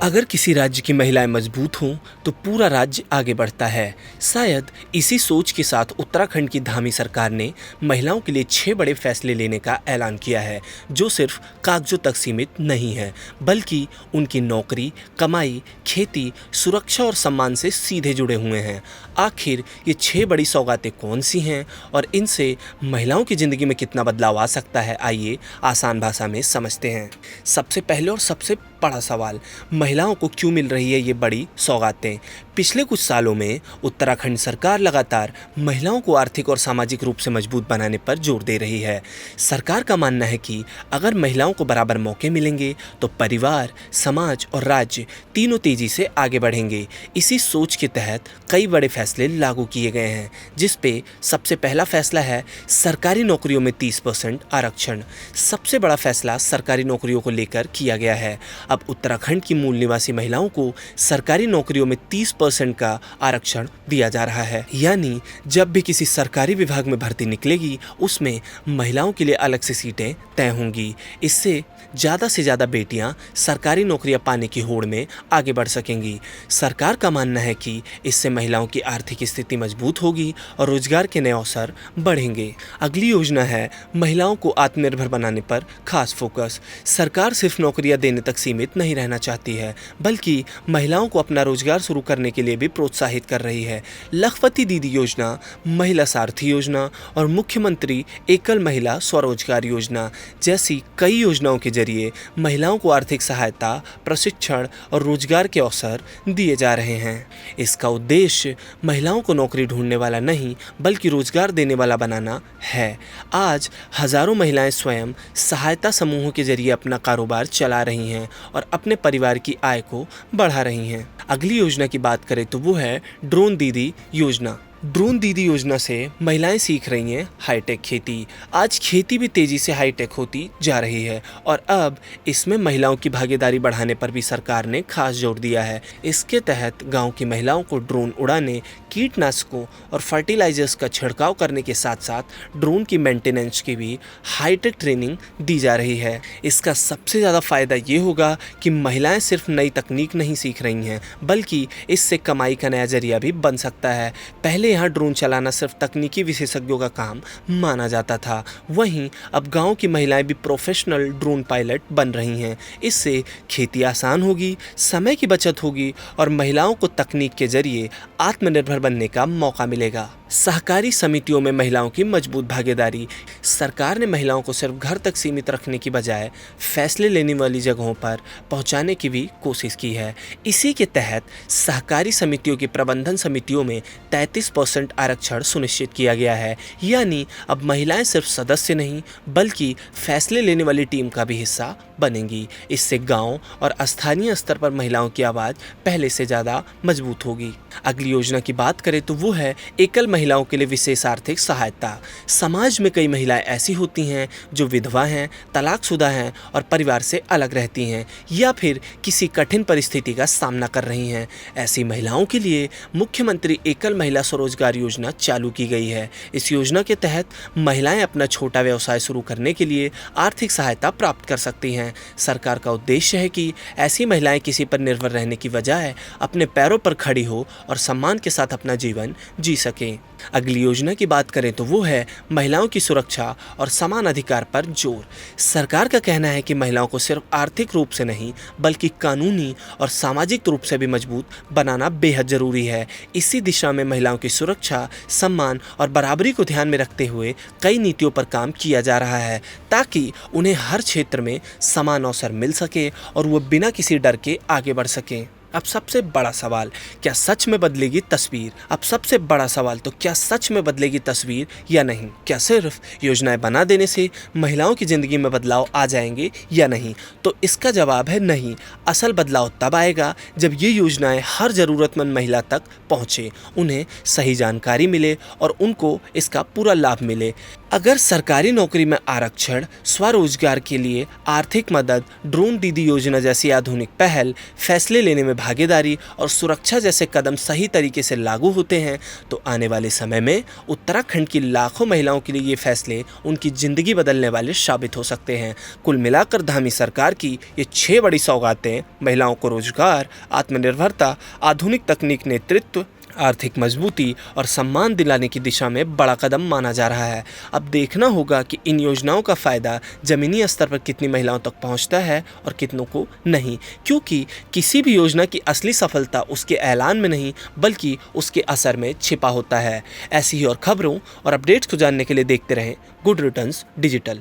अगर किसी राज्य की महिलाएं मजबूत हों तो पूरा राज्य आगे बढ़ता है। शायद इसी सोच के साथ उत्तराखंड की धामी सरकार ने महिलाओं के लिए 6 बड़े फैसले लेने का ऐलान किया है, जो सिर्फ कागजों तक सीमित नहीं है, बल्कि उनकी नौकरी, कमाई, खेती, सुरक्षा और सम्मान से सीधे जुड़े हुए हैं। आखिर ये 6 बड़ी सौगातें कौन सी हैं और इनसे महिलाओं की ज़िंदगी में कितना बदलाव आ सकता है, आइए आसान भाषा में समझते हैं। सबसे पहले और सबसे बड़ा सवाल, महिलाओं को क्यों मिल रही है ये बड़ी सौगातें। पिछले कुछ सालों में उत्तराखंड सरकार लगातार महिलाओं को आर्थिक और सामाजिक रूप से मजबूत बनाने पर जोर दे रही है। सरकार का मानना है कि अगर महिलाओं को बराबर मौके मिलेंगे तो परिवार, समाज और राज्य तीनों तेजी से आगे बढ़ेंगे। इसी सोच के तहत कई बड़े फैसले लागू किए गए हैं, जिस पे सबसे पहला फैसला है सरकारी नौकरियों में 30% आरक्षण। सबसे बड़ा फैसला सरकारी नौकरियों को लेकर किया गया है। अब उत्तराखंड की मूल निवासी महिलाओं को सरकारी नौकरियों में 30% का आरक्षण दिया जा रहा है। यानी जब भी किसी सरकारी विभाग में भर्ती निकलेगी, उसमें महिलाओं के लिए अलग से सीटें तय होंगी। इससे ज़्यादा से ज़्यादा बेटियां सरकारी नौकरियां पाने की होड़ में आगे बढ़ सकेंगी। सरकार का मानना है कि इससे महिलाओं की आर्थिक स्थिति मजबूत होगी और रोजगार के नए अवसर बढ़ेंगे। अगली योजना है महिलाओं को आत्मनिर्भर बनाने पर खास फोकस। सरकार सिर्फ नौकरियां देने तक सीमित नहीं रहना चाहती है, बल्कि महिलाओं को अपना रोजगार शुरू करने के लिए भी प्रोत्साहित कर रही है। लखपति दीदी योजना, महिला सारथी योजना और मुख्यमंत्री एकल महिला स्वरोजगार योजना जैसी कई योजनाओं के जरिए महिलाओं को आर्थिक सहायता, प्रशिक्षण और रोजगार के अवसर दिए जा रहे हैं। इसका उद्देश्य महिलाओं को नौकरी ढूंढने वाला नहीं, बल्कि रोजगार देने वाला बनाना है। आज हजारों महिलाएं स्वयं सहायता समूहों के जरिए अपना कारोबार चला रही हैं और अपने परिवार की आय को बढ़ा रही हैं। अगली योजना की बात करें तो वो है ड्रोन दीदी योजना। ड्रोन दीदी योजना से महिलाएं सीख रही हैं हाईटेक खेती। आज खेती भी तेजी से हाईटेक होती जा रही है और अब इसमें महिलाओं की भागीदारी बढ़ाने पर भी सरकार ने खास जोर दिया है। इसके तहत गांव की महिलाओं को ड्रोन उड़ाने, कीटनाशकों और फर्टिलाइजर्स का छिड़काव करने के साथ साथ ड्रोन की मेंटेनेंस की भी हाईटेक ट्रेनिंग दी जा रही है। इसका सबसे ज़्यादा फायदा ये होगा कि महिलाएं सिर्फ नई तकनीक नहीं सीख रही हैं, बल्कि इससे कमाई का नया जरिया भी बन सकता है। पहले यहाँ ड्रोन चलाना सिर्फ तकनीकी विशेषज्ञों का काम माना जाता था, वहीं अब गांव की महिलाएं भी प्रोफेशनल ड्रोन पायलट बन रही हैं। इससे खेती आसान होगी, समय की बचत होगी और महिलाओं को तकनीक के जरिए आत्मनिर्भर बनने का मौका मिलेगा। सहकारी समितियों में महिलाओं की मजबूत भागीदारी। सरकार ने महिलाओं को सिर्फ घर तक सीमित रखने की बजाय फैसले लेने वाली जगहों पर पहुंचाने की भी कोशिश की है। इसी के तहत सहकारी समितियों की प्रबंधन समितियों में 33% आरक्षण सुनिश्चित किया गया है। यानी अब महिलाएं सिर्फ सदस्य नहीं, बल्कि फैसले लेने वाली टीम का भी हिस्सा बनेंगी। इससे गांव और स्थानीय स्तर पर महिलाओं की आवाज़ पहले से ज़्यादा मजबूत होगी। अगली योजना की बात करें तो वो है एकल महिलाओं के लिए विशेष आर्थिक सहायता। समाज में कई महिलाएं ऐसी होती हैं जो विधवा हैं, तलाकशुदा हैं और परिवार से अलग रहती हैं या फिर किसी कठिन परिस्थिति का सामना कर रही हैं। ऐसी महिलाओं के लिए मुख्यमंत्री एकल महिला स्वरोजगार योजना चालू की गई है। इस योजना के तहत महिलाएं अपना छोटा व्यवसाय शुरू करने के लिए आर्थिक सहायता प्राप्त कर सकती हैं। सरकार का उद्देश्य है कि ऐसी महिलाएं किसी पर निर्भर रहने की बजाय अपने पैरों पर खड़ी हो और सम्मान के साथ अपना जीवन जी सकें। अगली योजना की बात करें तो वो है महिलाओं की सुरक्षा और समान अधिकार पर जोर। सरकार का कहना है कि महिलाओं को सिर्फ आर्थिक रूप से नहीं, बल्कि कानूनी और सामाजिक रूप से भी मजबूत बनाना बेहद जरूरी है। इसी दिशा में महिलाओं की सुरक्षा, सम्मान और बराबरी को ध्यान में रखते हुए कई नीतियों पर काम किया जा रहा है, ताकि उन्हें हर क्षेत्र में समान अवसर मिल सके और वो बिना किसी डर के आगे बढ़ सकें। अब सबसे बड़ा सवाल, क्या सच में बदलेगी तस्वीर? अब सबसे बड़ा सवाल, तो क्या सच में बदलेगी तस्वीर या नहीं? क्या सिर्फ योजनाएं बना देने से महिलाओं की ज़िंदगी में बदलाव आ जाएंगे या नहीं? तो इसका जवाब है नहीं। असल बदलाव तब आएगा जब ये योजनाएं हर ज़रूरतमंद महिला तक पहुँचे, उन्हें सही जानकारी मिले और उनको इसका पूरा लाभ मिले। अगर सरकारी नौकरी में आरक्षण, स्वरोजगार के लिए आर्थिक मदद, ड्रोन दीदी योजना जैसी आधुनिक पहल, फैसले लेने में भागीदारी और सुरक्षा जैसे कदम सही तरीके से लागू होते हैं तो आने वाले समय में उत्तराखंड की लाखों महिलाओं के लिए ये फैसले उनकी ज़िंदगी बदलने वाले साबित हो सकते हैं। कुल मिलाकर धामी सरकार की ये 6 बड़ी सौगातें महिलाओं को रोजगार, आत्मनिर्भरता, आधुनिक तकनीक नेतृत्व, आर्थिक मजबूती और सम्मान दिलाने की दिशा में बड़ा कदम माना जा रहा है। अब देखना होगा कि इन योजनाओं का फ़ायदा ज़मीनी स्तर पर कितनी महिलाओं तक पहुंचता है और कितनों को नहीं, क्योंकि किसी भी योजना की असली सफलता उसके ऐलान में नहीं बल्कि उसके असर में छिपा होता है। ऐसी ही और खबरों और अपडेट्स को जानने के लिए देखते रहें गुड रिटर्न्स डिजिटल।